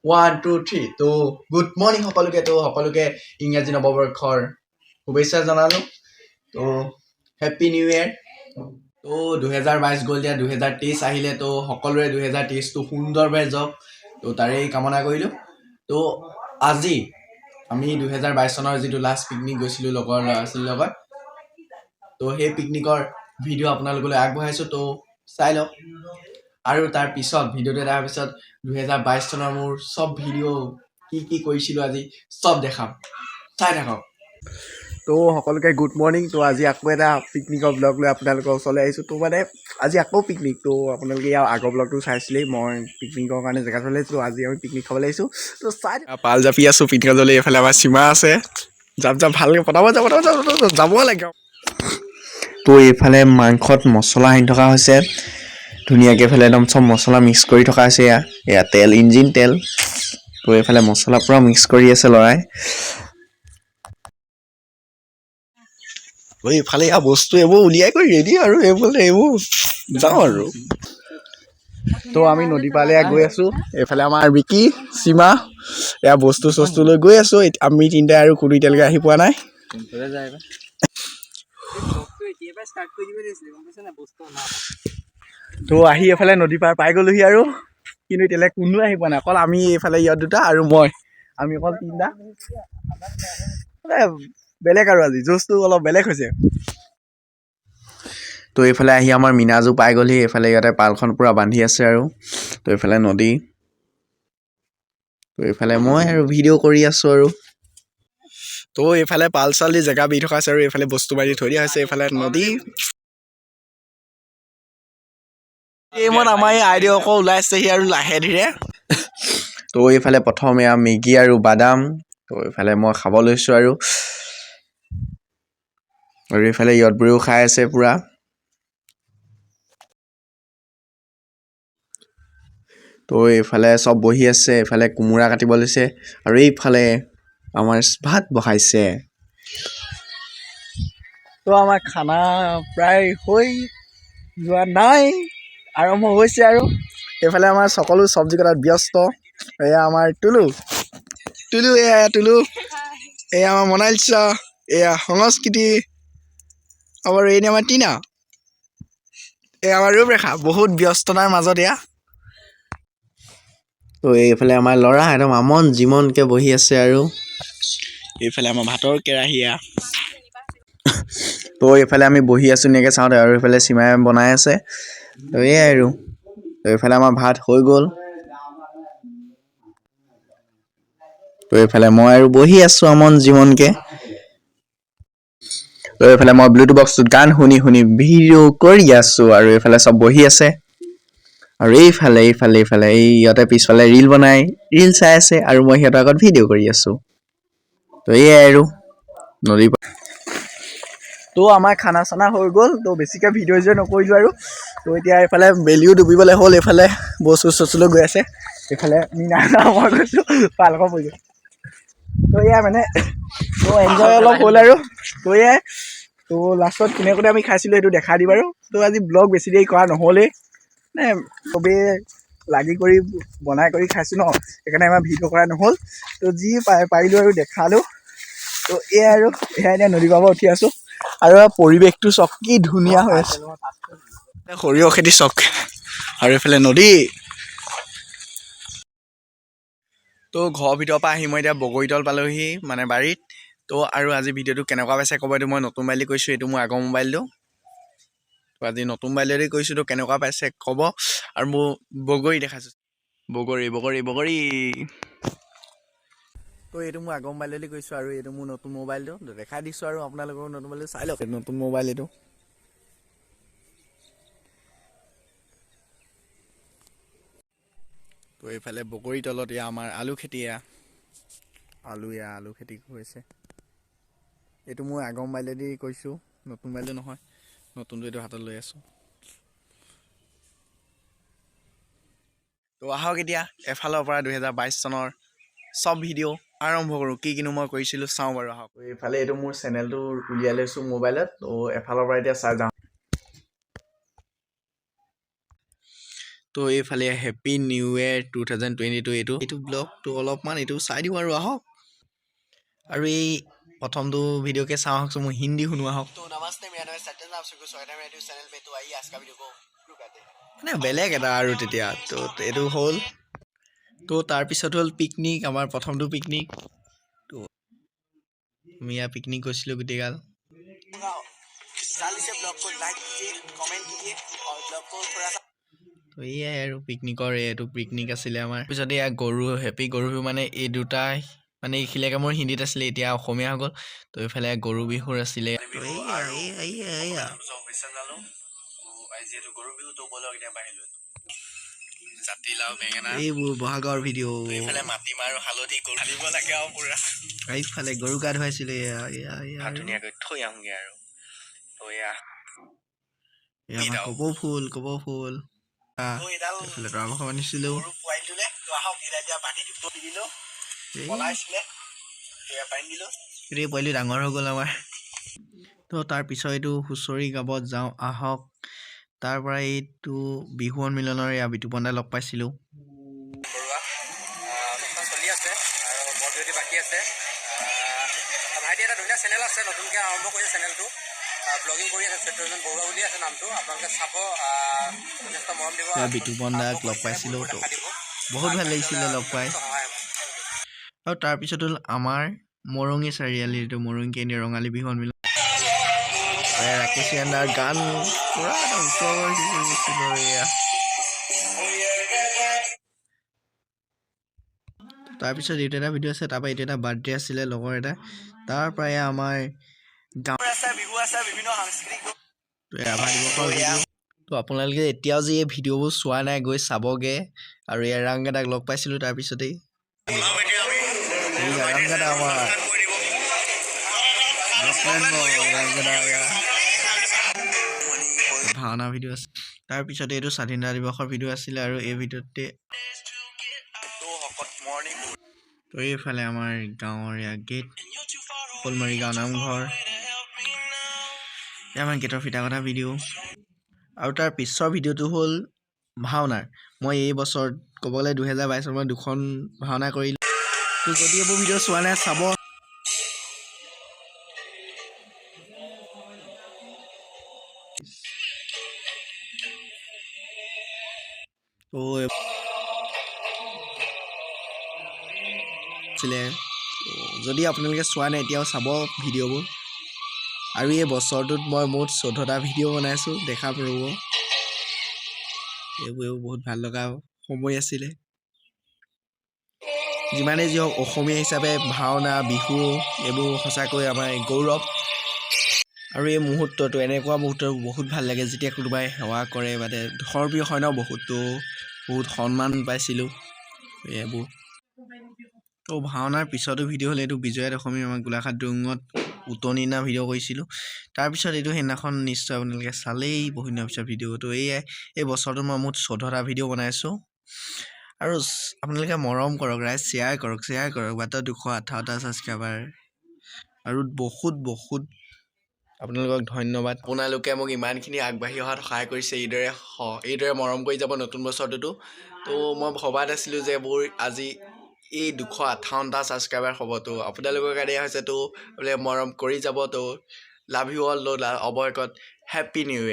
1 2 3 তো good morning সকলোকে ইংৰাজী নৱবৰ্ষৰ শুভেচ্ছা জনালো তো হেপী নিউ ইয়েৰ তো 2022 গ'ল দিয়া 2023 আহিলে তো সকলোৰে 2023টো সুন্দৰভাৱে যাওক তো তাৰেই কামনা কৰিলোঁ তো আজি আমি 2022 চনৰ যিটো লাষ্ট পিকনিক গৈছিলোঁ লগৰ ল'ৰা ছোৱালীৰ লগত তো সেই পিকনিকৰ ভিডিঅ' আপোনালোকলৈ আগবঢ়াইছোঁ তো চাই লওক আৰু তাৰ পিছত ভিডিঅ'টো এটাৰ পিছত 2022 চনৰ মোৰ সব ভিডিঅ' কি কৰিছিলোঁ আজি সব দেখাম চাই থাকক তো সকলোকে গুড মৰ্ণিং তো আজি আকৌ এটা পিকনিকৰ ব্লগ লৈ আপোনালোকৰ ওচৰলৈ আহিছোঁ তো মানে আজি আকৌ পিকনিক তো আপোনালোকে ইয়াৰ আগৰ ব্লগটো চাইছিলেই মই পিকনিকৰ কাৰণে জেগা চলাই আহিছোঁ আজি আমি পিকনিক খাবলৈ আহিছোঁ তো চাই পাল জাপি আছোঁ পিকনিকত জ্বলি এইফালে আমাৰ সীমা আছে যাম ভালকৈ পটাব যাব লাগে তো এইফালে মাংসত মছলা সানি থকা হৈছে ধুনীয়াকৈ এইফালে একদম চব মছলা মিক্স কৰি থকা হৈছে এয়া তেল ইঞ্জিন তেল তো এইফালে মছলা পূৰা মিক্স কৰি আছে ল'ৰাই এইফালে এয়া বস্তু এইবোৰ উলিয়াই কৰি ৰেডি আৰু এইবোৰ যাওঁ আৰু তো আমি নদী পাৰলৈ গৈ আছোঁ এইফালে আমাৰ বিকি সীমা এয়া বস্তু চস্তু লৈ গৈ আছোঁ আমি তিনিটাই আৰু কোনো এতিয়ালৈকে আহি পোৱা নাই তো আহি এইফালে নদী পাৰ পাই গ'লোহি আৰু কিন্তু এতিয়ালৈকে কোনো আহি পোৱা নাই অকল আমি এইফালে ইয়াত দুটা আৰু মই আমি অকল তিনিটা বেলেগ আৰু আজি জোচটো অলপ বেলেগ হৈছে তো এইফালে আহি আমাৰ মিনাজু পাই গ'লহি এইফালে ইয়াতে পালখন পূৰা বান্ধি আছে আৰু তো এইফালে নদী তো এইফালে মই আৰু ভিডিঅ' কৰি আছোঁ আৰু তো এইফালে পাল চাল দি জেগা বি থকা আছে আৰু এইফালে বস্তু বাঢ়ি থৈ দিয়া হৈছে এইফালে নদী এইমত আমাৰ এই আইডিয়া আকৌ ওলাইছেহি আৰু লাহে ধীৰে তো এইফালে প্ৰথম এয়া মেগী আৰু বাদাম তো এইফালে মই খাব লৈছোঁ আৰু এইফালে ইহঁতবোৰেও খাই আছে পূৰা তো এইফালে চব বহি আছে এইফালে কোমোৰা কাটিব লৈছে আৰু এইফালে আমাৰ ভাত বহাইছে তো আমাৰ খানা প্ৰায় হৈ যোৱা নাই আৰম্ভ হৈছে আৰু এইফালে আমাৰ সকলো চব্জি কটাত ব্যস্ত এয়া আমাৰ টুলু এয়া আমাৰ মনালিছা এয়া সংস্কৃতি আৰু এই আমাৰ টিনা এয়া আমাৰ ৰূপৰেখা বহুত ব্যস্ততাৰ মাজত এয়া তো এইফালে আমাৰ ল'ৰা একদম আমন জিমনকৈ বহি আছে আৰু এইফালে আমাৰ ভাতৰ কেৰাহী তো এইফালে আমি বহি আছোঁ ধুনীয়াকৈ চাওঁতে আৰু এইফালে সীমাই বনাই আছে তো এয়াই আৰু এইফালে আমাৰ ভাত হৈ গ'ল তো এইফালে মই আৰু বহি আছোঁ আমন জিমনকৈ তো এইফালে মই ব্লুটুথ বক্সটোত গান শুনি ভিডিঅ' কৰি আছোঁ আৰু এইফালে চব বহি আছে আৰু এইফালে এই ইহঁতে পিছফালে ৰিল চাই আছে আৰু মই সিহঁতৰ আগত ভিডিঅ' কৰি আছোঁ তো এয়াই আৰু নদী তো আমাৰ খানা চানা হৈ গ'ল তো বেছিকৈ ভিডিঅ' নকৰিলোঁ আৰু তো এতিয়া এইফালে বেলিও ডুবিবলৈ হ'ল এইফালে বস্তু চস্তু গৈ আছে এইফালে মীনা মই গৈছোঁ পালকৰ পৰি তো এয়া মানে তো এনজয় অলপ হ'ল আৰু তো এয়াই তো লাষ্টত কোনে আমি খাইছিলোঁ সেইটো দেখাই দিম আৰু তো আজি ব্লগ বেছি দেৰি কৰা নহ'লেই মানে চবেই লাগি কৰি বনাই কৰি খাইছোঁ ন সেইকাৰণে আমাৰ ভিডিঅ' কৰা নহ'ল তো যি পাৰিলোঁ আৰু দেখালোঁ তো এয়াই আৰু এয়া এতিয়া নদী পাব উঠি আছোঁ আৰু পৰিৱেশটো চব কি ধুনীয়া হৈ আছে সৰিয়হ খেতি চক আৰু এইফালে নদী তো ঘৰৰ ভিতৰৰ পৰা আহি মই এতিয়া বগৰীতল পালোহি মানে বাৰীত তো আৰু আজি ভিডিঅ'টো কেনেকুৱা পাইছে ক'ব এইটো মই নতুন মোবাইল দি কৈছোঁ এইটো মোৰ আগৰ মোবাইলটো তো আজি নতুন মোবাইলেদি কৈছোঁ তো কেনেকুৱা পাইছে ক'ব আৰু মোৰ বগৰী দেখাইছোঁ বগৰী তো এইটো মোৰ আগৰ মোবাইলেদি কৈছোঁ আৰু এইটো মোৰ নতুন মোবাইলটো দেখাই দিছোঁ আৰু আপোনালোকৰ নতুন মোবাইলটো চাই লওক নতুন মোবাইল এইটো তো এইফালে বগৰী তলত এয়া আমাৰ আলু খেতি আলু খেতি হৈছে এইটো মই আগৰ মোবাইলেদি কৈছোঁ নতুন মোবাইলটো নহয় নতুনটো এইটো হাতত লৈ আছোঁ তো আহক এতিয়া এফালৰ পৰা 2022 চনৰ চব ভিডিঅ' আৰম্ভ কৰোঁ কিনো মই কৰিছিলোঁ চাওঁ বাৰু আহক এইফালে এইটো মোৰ চেনেলটো উলিয়াই লৈছোঁ মোবাইলত তো এফালৰ পৰা এতিয়া চাই যাওঁ তো এইফালে হেপী নিউ ইয়েৰ 2022 এইটো ব্লগটো অলপমান এইটো চাই দিওঁ আৰু আহক আৰু এই প্ৰথমটো ভিডিঅ'কে চাওঁ আহকচোন মই হিন্দী শুনো আহক তো নমস্তে মেৰা নাম সত্যেন आप सबको स्वागत है मेरे चैनल पे तो आइए आज का वीडियो को शुरू करते हैं মানে বেলেগ এটা আৰু তেতিয়া তো এইটো হ'ল তো তাৰপিছত হ'ল পিকনিক আমাৰ প্ৰথমটো পিকনিক তো আমি ইয়াৰ পিকনিক গৈছিলোঁ গোটেইগাল जल्दी से ब्लॉग को लाइक कीजिए कमेंट कीजिए और ब्लॉग को थोड़ा सा তো এয়াই আৰু পিকনিকৰ এইটো পিকনিক আছিলে আমাৰ পিছত এয়া গৰু হেপী গৰু বিহু মানে এই দুটাই মানে এইখিলেকে মোৰ হিন্দীত আছিলে এতিয়া অসমীয়া হৈ গ'ল তো এইফালে গৰু বিহুৰ আছিলে জাতিলাও বেঙেনা এইবোৰ বহাগৰ ভিডিঅ' এইফালে মাটিমাহ আৰু হালধি গৰু ঢালিব লাগে আৰু পুৰা এইফালে গৰু গা ধুৱাইছিলে ধুনীয়াকৈ থৈ আহোঁগে আৰু তো এয়া কপৌ ফুল এইফালে তৰামখ বান্ধিছিলোঁ পোৱালি ডাঙৰ হৈ গ'ল আমাৰ তো তাৰপিছত এইটো হুঁচৰি গাব যাওঁ আহক তাৰ পৰা এইটো বিহু সন্মিলনৰ এয়া বিতুপন দাই লগ পাইছিলোঁ চলি আছে আৰু বৰ বিহুটি বাকী আছে ভাইটি এটা ধুনীয়া চেনেল আছে নতুনকৈ আৰম্ভ কৰিছে চেনেলটো ব্লগিং কৰি আছে চৈত্যজন বৰুৱা বুলি আছে নামটো আপোনালোকে চাব যথেষ্ট মৰম দিব বিতুপন দাক লগ পাইছিলোঁ তো বহুত ভাল লাগিছিলে লগ পাই আৰু তাৰপিছত হ'ল আমাৰ মৰঙী চাৰিআলিটো মৰঙী কেন্দ্ৰীয় ৰঙালী বিহু সন্মিলন ৰাকেশ ইয়ান্দাৰ গান পুৰা ওচৰৰ গৈছিলোঁ এয়া তাৰপিছত এইটো এটা ভিডিঅ' আছে তাৰপৰা এইটো এটা বাৰ্থডে আছিলে লগৰ এটা তাৰ পৰাই আমাৰ তো আপোনালোকে এতিয়াও যে এই ভিডিঅ'বোৰ চোৱা নাই গৈ চাবগৈ আৰু ইয়াৰ ৰাংগাদাক লগ পাইছিলোঁ তাৰপিছতেই ভাওনা ভিডিঅ' আছে তাৰপিছতে এইটো স্বাধীনতা দিৱসৰ ভিডিঅ' আছিলে আৰু এই ভিডিঅ'তে তো এইফালে আমাৰ গাঁৱৰ গেট ফুলমাৰী গাঁও নামঘৰ আমাৰ গেটৰ ফিটা কটা ভিডিঅ' আৰু তাৰ পিছৰ ভিডিঅ'টো হ'ল ভাওনাৰ মই এই বছৰত ক'ব গ'লে 2022 মই 2খন ভাওনা কৰিলোঁ তো যদি এইবোৰ ভিডিঅ' চোৱা নাই চাব তো যদি আপোনালোকে চোৱা নাই এতিয়াও চাব ভিডিঅ'বোৰ আৰু এই বছৰটোত মই মুঠ 14টা ভিডিঅ' বনাইছোঁ দেখা পাব এইবোৰ বহুত ভাল লগা সময় আছিলে যিমানেই যি হওক অসমীয়া হিচাপে ভাওনা বিহু এইবোৰ সঁচাকৈ আমাৰ গৌৰৱ আৰু এই মুহূৰ্তটো এনেকুৱা মুহূৰ্ত বহুত ভাল লাগে যেতিয়া কোনোবাই সেৱা কৰে মানে ধৰ্মীয় হয় ন বহুত সন্মান পাইছিলোঁ এইবোৰ তো ভাওনাৰ পিছতো ভিডিঅ' হ'লে এইটো বিজয়া দশমী আমাৰ গোলাঘাট দুৰুঙত উটনি না ভিডিঅ' কৰিছিলোঁ তাৰপিছত এইটো সেইদিনাখন নিশ্চয় আপোনালোকে চালেই বহুত দিনৰ পিছত ভিডিঅ'টো এই বছৰটোত মই মুঠ 14টা ভিডিঅ' বনাইছোঁ আৰু আপোনালোকে মৰম কৰক ৰাইজ শ্বেয়াৰ কৰক মাত্ৰ 258টা ছাবস্ক্ৰাইবাৰ আৰু বহুত আপোনালোকক ধন্যবাদ আপোনালোকে মোক ইমানখিনি আগবাঢ়ি অহাত সহায় কৰিছে এইদৰে মৰম কৰি যাব নতুন বছৰটোতো তো মই ভবা নাছিলোঁ যে মোৰ আজি এই 258টা ছাবস্ক্ৰাইবাৰ হ'ব তো আপোনালোকৰ কাৰণে হৈছে তো মৰম কৰি যাব তো লাভ ইউ অল অৱশেষত হেপী নিউ ইয়েৰ